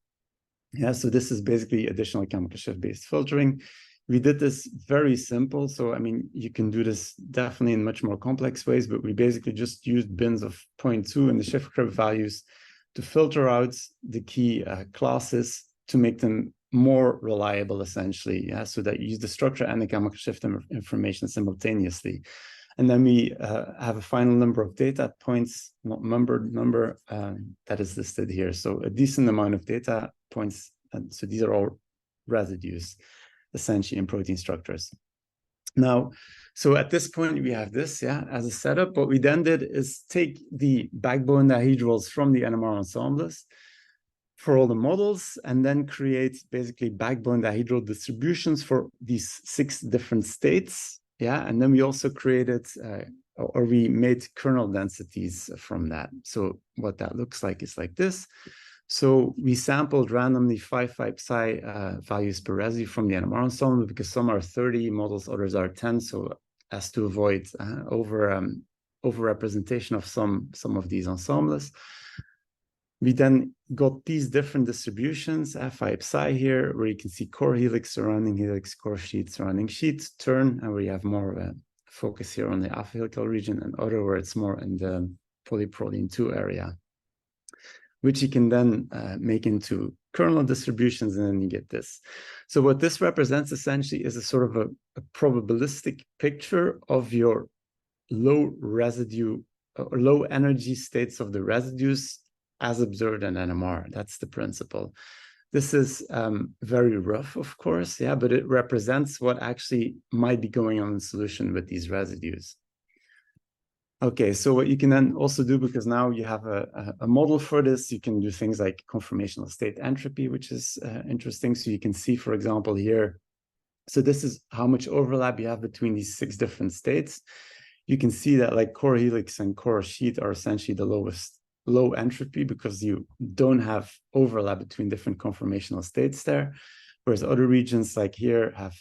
Yeah, so this is basically additional chemical shift-based filtering. We did this very simple. So, I mean, you can do this definitely in much more complex ways, but we basically just used bins of 0.2 in the shift grip values to filter out the key classes to make them more reliable, essentially. Yeah, so that you use the structure and the chemical shift information simultaneously. And then we have a final number of data points, not numbered number, that is listed here. So a decent amount of data points. And so these are all residues, essentially, in protein structures. Now, so at this point, we have this, yeah, as a setup. What we then did is take the backbone dihedrals from the NMR ensembles for all the models, and then create basically backbone dihedral distributions for these 6 different states. Yeah, and then we also created, or we made kernel densities from that. So what that looks like is like this. So we sampled randomly 5 psi values per residue from the NMR ensemble, because some are 30 models, others are 10. So as to avoid over-representation of some of these ensembles. We then got these different distributions, F5 psi here, where you can see core helix, surrounding helix, core sheet, surrounding sheet, turn, and where you have more of a focus here on the alpha helical region, and other where it's more in the polyprotein 2 area, which you can then make into kernel distributions, and then you get this. So what this represents essentially is a sort of a probabilistic picture of your low residue or low energy states of the residues as observed in NMR. That's the principle. This is very rough, of course, yeah, but it represents what actually might be going on in solution with these residues. Okay, so what you can then also do, because now you have a model for this, you can do things like conformational state entropy, which is interesting. So you can see, for example, here, so this is how much overlap you have between these 6 different states. You can see that like core helix and core sheet are essentially the lowest low entropy, because you don't have overlap between different conformational states there, whereas other regions like here have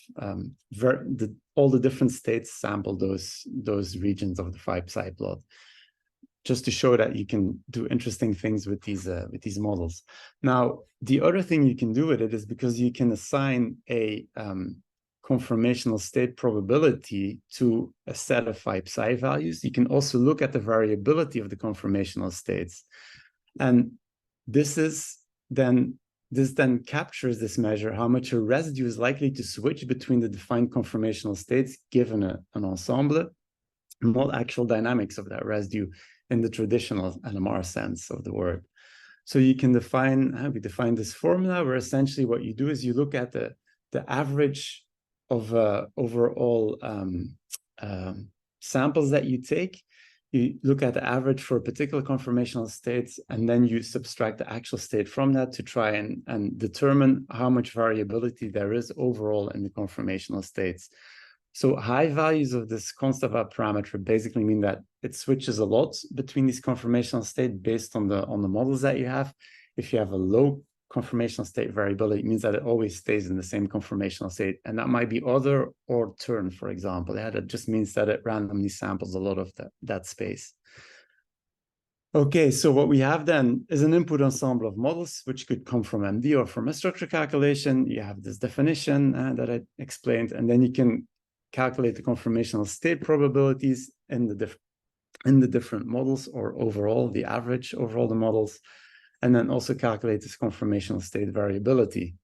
all the different states sample those regions of the 5 psi plot, just to show that you can do interesting things with these models. Now, the other thing you can do with it is, because you can assign a conformational state probability to a set of 5 psi values, you can also look at the variability of the conformational states. And this then captures this measure, how much a residue is likely to switch between the defined conformational states given an ensemble, and what actual dynamics of that residue in the traditional NMR sense of the word. So you can define, we define this formula where essentially what you do is you look at the average of overall samples that you take. You look at the average for a particular conformational state, and then you subtract the actual state from that to try and determine how much variability there is overall in the conformational states. So high values of this constant parameter basically mean that it switches a lot between these conformational states based on the models that you have. If you have a low conformational state variability, it means that it always stays in the same conformational state, and that might be other or turn, for example. Yeah, that just means that it randomly samples a lot of that space. Okay, so what we have then is an input ensemble of models, which could come from MD or from a structure calculation. You have this definition that I explained, and then you can calculate the conformational state probabilities in the different models, or overall, the average over all the models, and then also calculate this conformational state variability.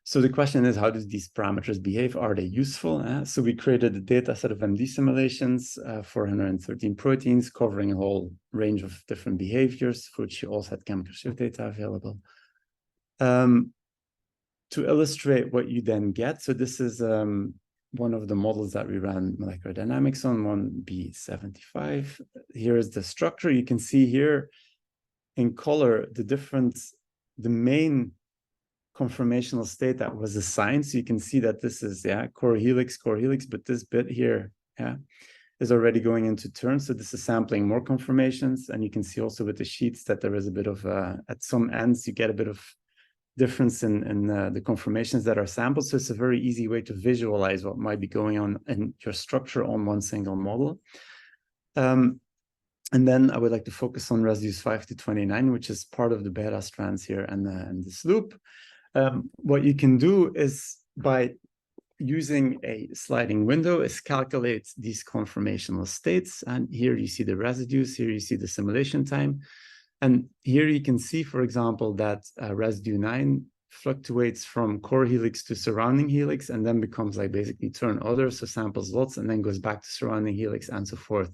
So the question is, how do these parameters behave? Are they useful? So we created a data set of MD simulations, 413 proteins, covering a whole range of different behaviors, for which you also had chemical shift data available. To illustrate what you then get, so this is one of the models that we ran molecular dynamics on, 1B75. Here is the structure. You can see here in color the main conformational state that was assigned. So you can see that this is core helix, but this bit here is already going into turn. So this is sampling more conformations, and you can see also with the sheets that there is a bit of at some ends you get a bit of difference in the conformations that are sampled. So it's a very easy way to visualize what might be going on in your structure on one single model. And then I would like to focus on residues 5 to 29, which is part of the beta strands here and this loop. What you can do is, by using a sliding window, is calculate these conformational states. And here you see the residues, here you see the simulation time. And here you can see, for example, that residue 9 fluctuates from core helix to surrounding helix, and then becomes like basically turn other, so samples lots, and then goes back to surrounding helix and so forth.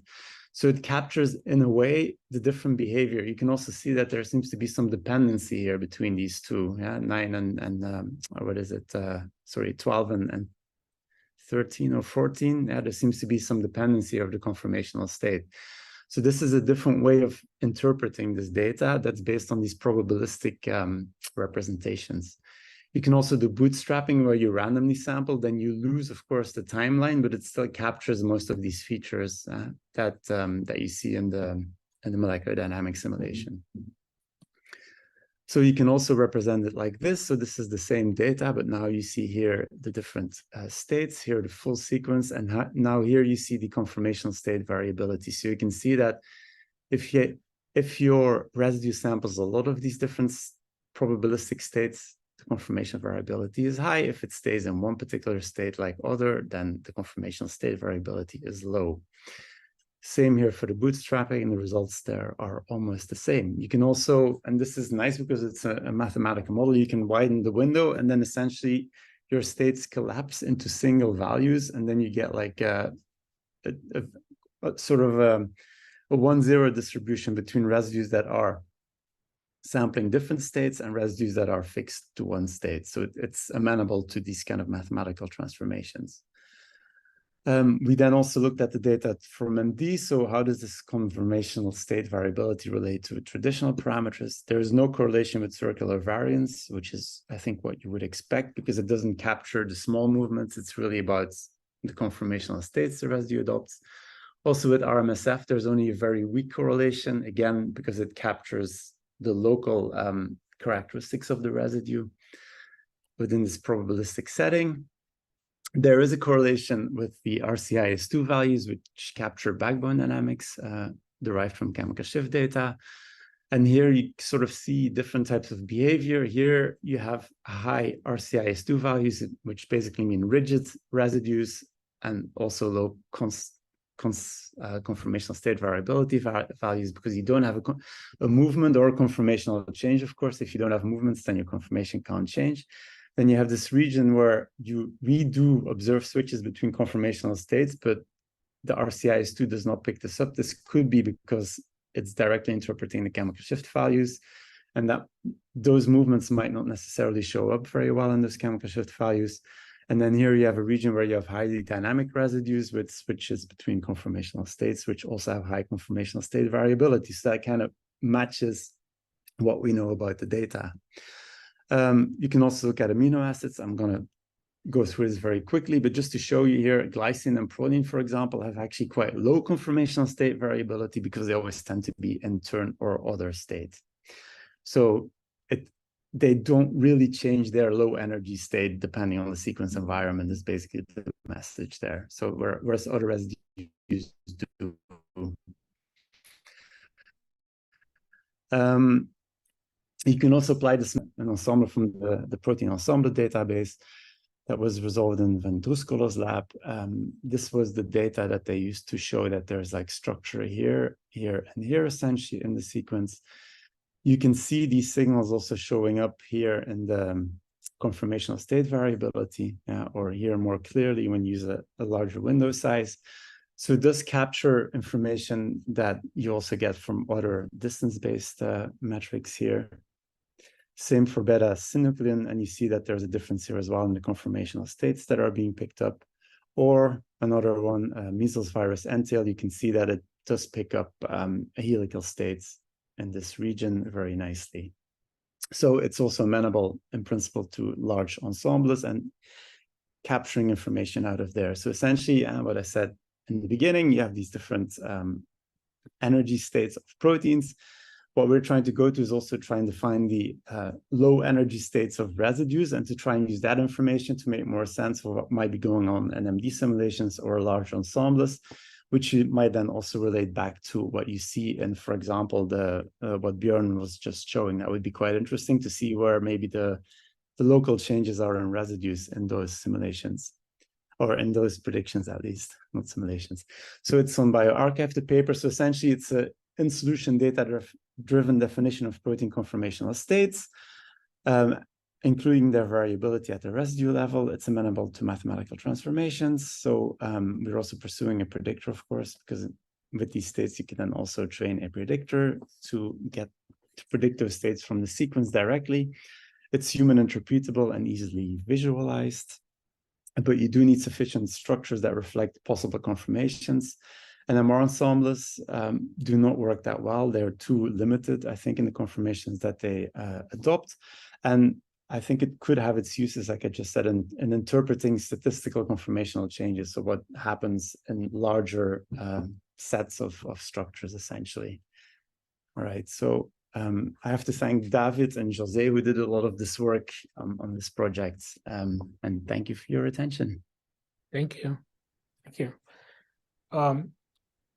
So it captures, in a way, the different behavior. You can also see that there seems to be some dependency here between these two, 9 and what is it? 12 and 13 or 14. Yeah, there seems to be some dependency of the conformational state. So this is a different way of interpreting this data that's based on these probabilistic representations. You can also do bootstrapping, where you randomly sample, then you lose, of course, the timeline, but it still captures most of these features that you see in the molecular dynamics simulation. So you can also represent it like this. So this is the same data, but now you see here the different states, here the full sequence, and now here you see the conformational state variability. So you can see that if your residue samples a lot of these different probabilistic states, the conformation variability is high. If it stays in one particular state like other, then the conformational state variability is low. Same here for the bootstrapping, and the results there are almost the same. You can also, and this is nice because it's a mathematical model, you can widen the window, and then essentially your states collapse into single values, and then you get like a sort of a 1-0 distribution between residues that are sampling different states and residues that are fixed to one state. So it's amenable to these kind of mathematical transformations. We then also looked at the data from MD. So how does this conformational state variability relate to traditional parameters? There is no correlation with circular variance, which is, I think, what you would expect, because it doesn't capture the small movements. It's really about the conformational states the residue adopts. Also with RMSF, there's only a very weak correlation, again, because it captures the local characteristics of the residue within this probabilistic setting. There is a correlation with the RCIS2 values, which capture backbone dynamics derived from chemical shift data. And here you sort of see different types of behavior. Here you have high RCIS2 values, which basically mean rigid residues, and also low conformational state variability values, because you don't have a movement or a conformational change. Of course, if you don't have movements, then your conformation can't change. Then you have this region where we do observe switches between conformational states, but the RCIS2 does not pick this up. This could be because it's directly interpreting the chemical shift values, and that those movements might not necessarily show up very well in those chemical shift values. And then here you have a region where you have highly dynamic residues with switches between conformational states, which also have high conformational state variability. So that kind of matches what we know about the data. You can also look at amino acids. I'm going to go through this very quickly, but just to show you here, glycine and protein, for example, have actually quite low conformational state variability because they always tend to be in turn or other state. So they don't really change their low energy state depending on the sequence environment is basically the message there. So whereas other residues do. You can also apply this an ensemble from the protein ensemble database that was resolved in Van Druskola's lab. This was the data that they used to show that there's like structure here, here, and here essentially in the sequence. You can see these signals also showing up here in the conformational state variability, or here more clearly when you use a larger window size. So it does capture information that you also get from other distance-based metrics here. Same for beta-synuclein, and you see that there's a difference here as well in the conformational states that are being picked up. Or another one, measles virus entail, you can see that it does pick up helical states in this region very nicely. So it's also amenable in principle to large ensembles and capturing information out of there. So essentially, what I said in the beginning, you have these different energy states of proteins. what we're trying to go to is also trying to find the low energy states of residues and to try and use that information to make more sense of what might be going on in MD simulations or large ensembles, which you might then also relate back to what you see in, for example, the what Björn was just showing. That would be quite interesting to see where maybe the local changes are in residues in those simulations, or in those predictions at least, not simulations. So it's on bioRxiv, the paper. So essentially it's a in-solution data-driven definition of protein conformational states, including their variability at the residue level. It's amenable to mathematical transformations. So we're also pursuing a predictor, of course, because with these states, you can then also train a predictor to predict those states from the sequence directly. It's human interpretable and easily visualized, but you do need sufficient structures that reflect possible conformations. And MR ensembles do not work that well. They're too limited, I think, in the conformations that they adopt. And I think it could have its uses, like I just said, in interpreting statistical conformational changes. So what happens in larger sets of structures, essentially. All right, so I have to thank David and Jose, who did a lot of this work on this project. And thank you for your attention. Thank you. Thank you.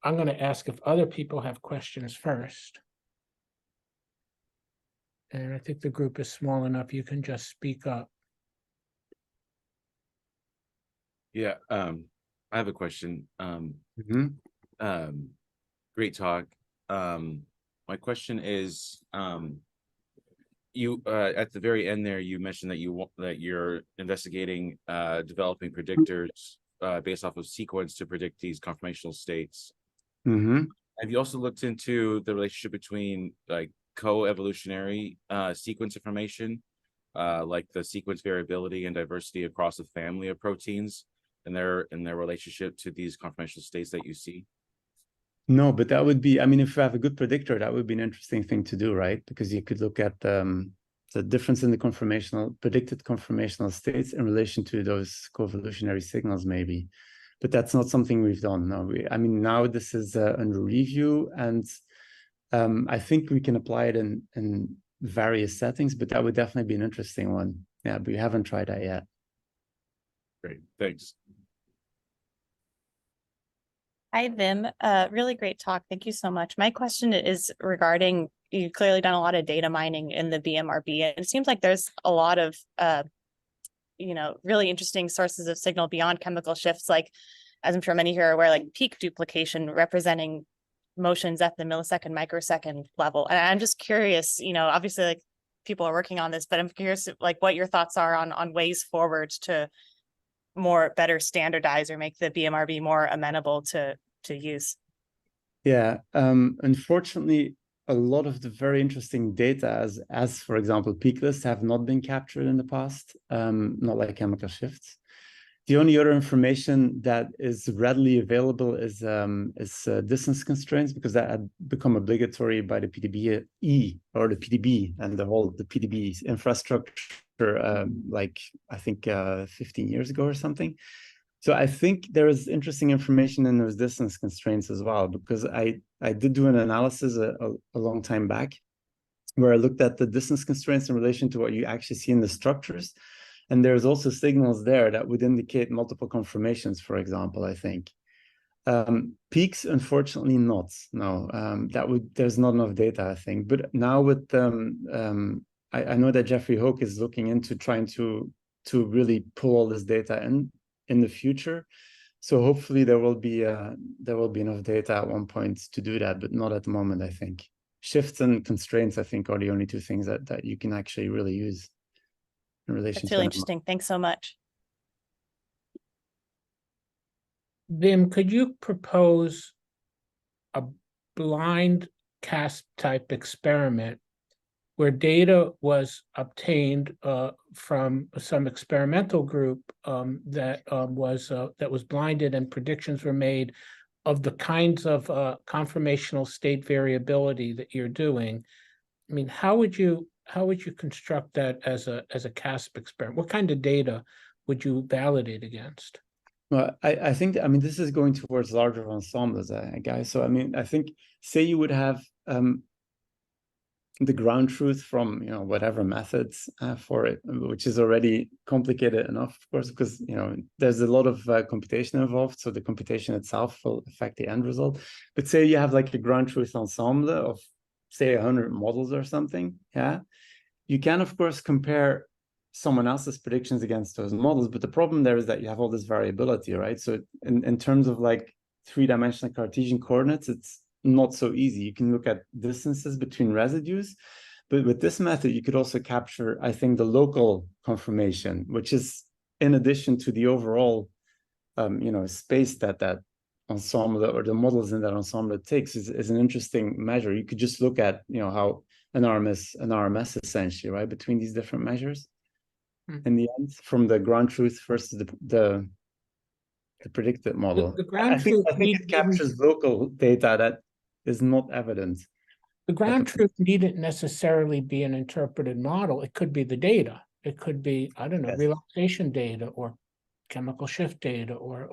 I'm going to ask if other people have questions first. And I think the group is small enough, you can just speak up. Yeah, I have a question. Great talk. My question is, you at the very end there, you mentioned that you're investigating developing predictors based off of sequence to predict these conformational states. Have you also looked into the relationship between like co-evolutionary sequence information, like the sequence variability and diversity across a family of proteins and their relationship to these conformational states that you see? No, but that would be, I mean, if you have a good predictor, that would be an interesting thing to do, right? Because you could look at the difference in the predicted conformational states in relation to those co-evolutionary signals, maybe. But that's not something we've done. No, I mean, now this is under review, and I think we can apply it in various settings, but that would definitely be an interesting one. Yeah, but we haven't tried that yet. Great, thanks. Hi, Wim. Really great talk. Thank you so much. My question is regarding, you've clearly done a lot of data mining in the BMRB, and it seems like there's a lot of, really interesting sources of signal beyond chemical shifts, like, as I'm sure many here are aware, like peak duplication representing motions at the millisecond, microsecond level. And I'm just curious, obviously, like, people are working on this, but I'm curious, like, what your thoughts are on ways forward to better standardize or make the BMRB more amenable to use. Yeah, unfortunately, a lot of the very interesting data, as for example, peak lists, have not been captured in the past, not like chemical shifts. The only other information that is readily available is distance constraints, because that had become obligatory by the PDB-E or the PDB and the PDB infrastructure, like I think 15 years ago or something. So I think there is interesting information in those distance constraints as well, because I did do an analysis a long time back where I looked at the distance constraints in relation to what you actually see in the structures. And there's also signals there that would indicate multiple conformations, for example, I think. Peaks, unfortunately not, no. There's not enough data, I think. But now with, I know that Jeffrey Hoke is looking into trying to really pull all this data in the future. So hopefully there will be enough data at one point to do that, but not at the moment, I think. Shifts and constraints, I think, are the only two things that you can actually really use in relation to. That's really interesting. Thanks so much. Wim, could you propose a blind CASP type experiment where data was obtained from some experimental group that was blinded, and predictions were made of the kinds of conformational state variability that you're doing? I mean, how would you construct that as a CASP experiment? What kind of data would you validate against? Well, I think, I mean, this is going towards larger ensembles, guys. So, I mean, I think, say you would have the ground truth from, you know, whatever methods for it, which is already complicated enough, of course, because, you know, there's a lot of computation involved. So the computation itself will affect the end result. But say you have like a ground truth ensemble of, say, 100 models or something. Yeah, you can, of course, compare someone else's predictions against those models. But the problem there is that you have all this variability, right? So in terms of like three-dimensional Cartesian coordinates, it's not so easy. You can look at distances between residues, but with this method, you could also capture, I think, the local conformation, which is in addition to the overall, you know, space that that ensemble or the models in that ensemble takes is an interesting measure. You could just look at, you know, how an RMS essentially, right, between these different measures. In the end, from the ground truth versus the predicted model. The ground I think truth it captures local data that is not evident. The ground truth needn't necessarily be an interpreted model. It could be the data. It could be, I don't know, Yes. relaxation data or chemical shift data or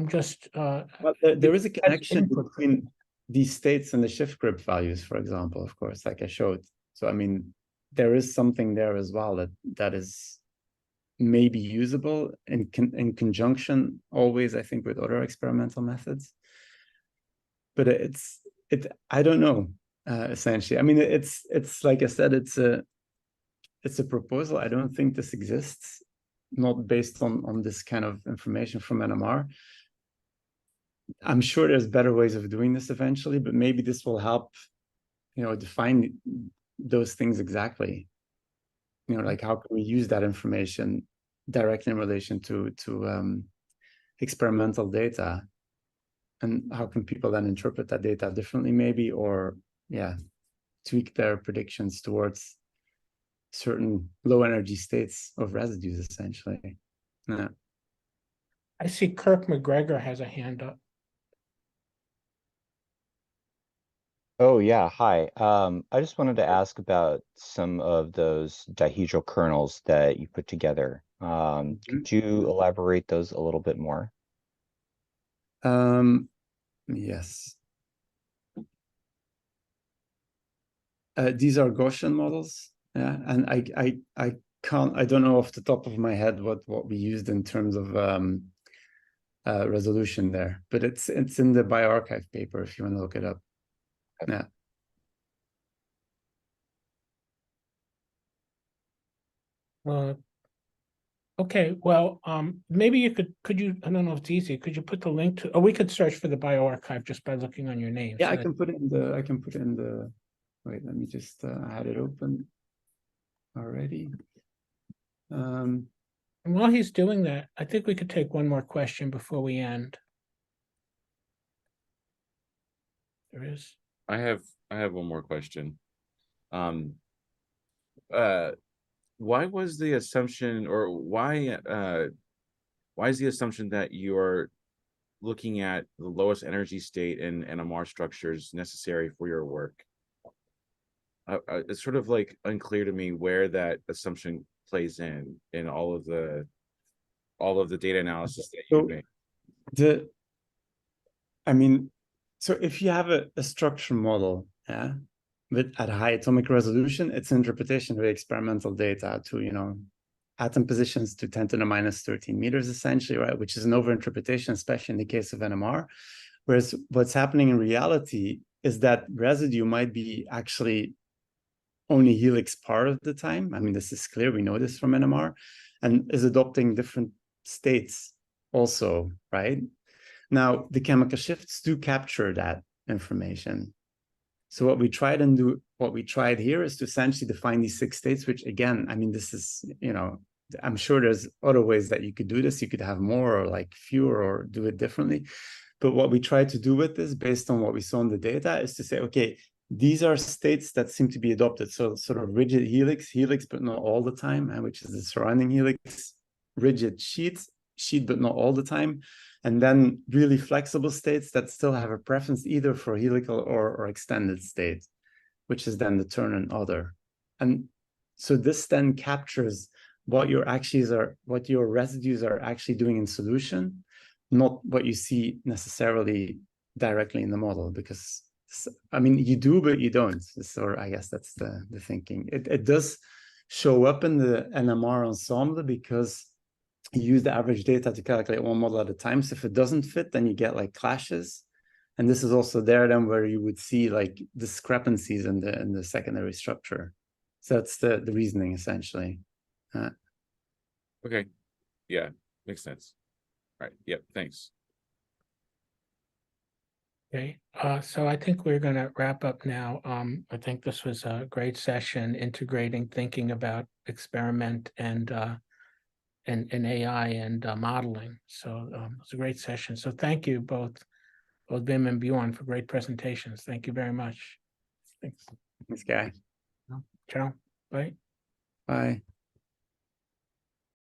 just But there is a connection input. between these states and the shift grip values, for example, of course, like I showed. So I mean, there is something there as well that is maybe usable in conjunction always, I think, with other experimental methods. But I don't know, essentially. I mean, it's like I said, it's a proposal. I don't think this exists, not based on this kind of information from NMR. I'm sure there's better ways of doing this eventually, but maybe this will help, you know, define those things exactly. You know, like how can we use that information directly in relation to experimental data, and how can people then interpret that data differently, maybe, or tweak their predictions towards certain low energy states of residues, essentially. Yeah. I see Kirk McGregor has a hand up. Oh yeah, hi. I just wanted to ask about some of those dihedral kernels that you put together. Could you elaborate those a little bit more? Yes. These are Gaussian models, yeah, and I don't know off the top of my head what we used in terms of resolution there, but it's in the bioRxiv paper if you want to look it up. Yeah. Okay, well, maybe you could you, I don't know if it's easy, could you put the link to, or we could search for the bioRxiv just by looking on your name. Yeah, so I can put it in the, wait, let me just, I had it open already. And while he's doing that, I think we could take one more question before we end. There is. I have one more question. Why was the assumption, or why is the assumption that you're looking at the lowest energy state in NMR structures necessary for your work? It's sort of like unclear to me where that assumption plays in all of the data analysis that you make. I mean, so if you have a structure model, yeah, but at high atomic resolution, it's interpretation of experimental data to, you know, atom positions to 10 to the minus 13 meters, essentially, right? Which is an overinterpretation, especially in the case of NMR. Whereas what's happening in reality is that residue might be actually only helix part of the time. I mean, this is clear, we know this from NMR, and is adopting different states also, right? Now, the chemical shifts do capture that information. So what we tried here is to essentially define these 6 states, which again, I mean, this is, you know, I'm sure there's other ways that you could do this. You could have more or like fewer or do it differently. But what we tried to do with this, based on what we saw in the data, is to say, okay, these are states that seem to be adopted. So sort of rigid helix, but not all the time, which is the surrounding helix, rigid sheet, but not all the time. And then really flexible states that still have a preference either for helical or extended state, which is then the turn and other. And so this then captures what your residues are actually doing in solution, not what you see necessarily directly in the model, because I mean, you do, but you don't. So I guess that's the thinking. It does show up in the NMR ensemble because you use the average data to calculate one model at a time. So if it doesn't fit, then you get like clashes. And this is also there then where you would see like discrepancies in the secondary structure. So that's the reasoning essentially. Okay. Yeah, makes sense. All right. Yep. Thanks. Okay, so I think we're gonna wrap up now. I think this was a great session integrating thinking about experiment and AI and modeling. So it's a great session. So thank you both Wim and Bjorn for great presentations. Thank you very much. Thanks. Thanks, Guy. Ciao. Bye. Bye.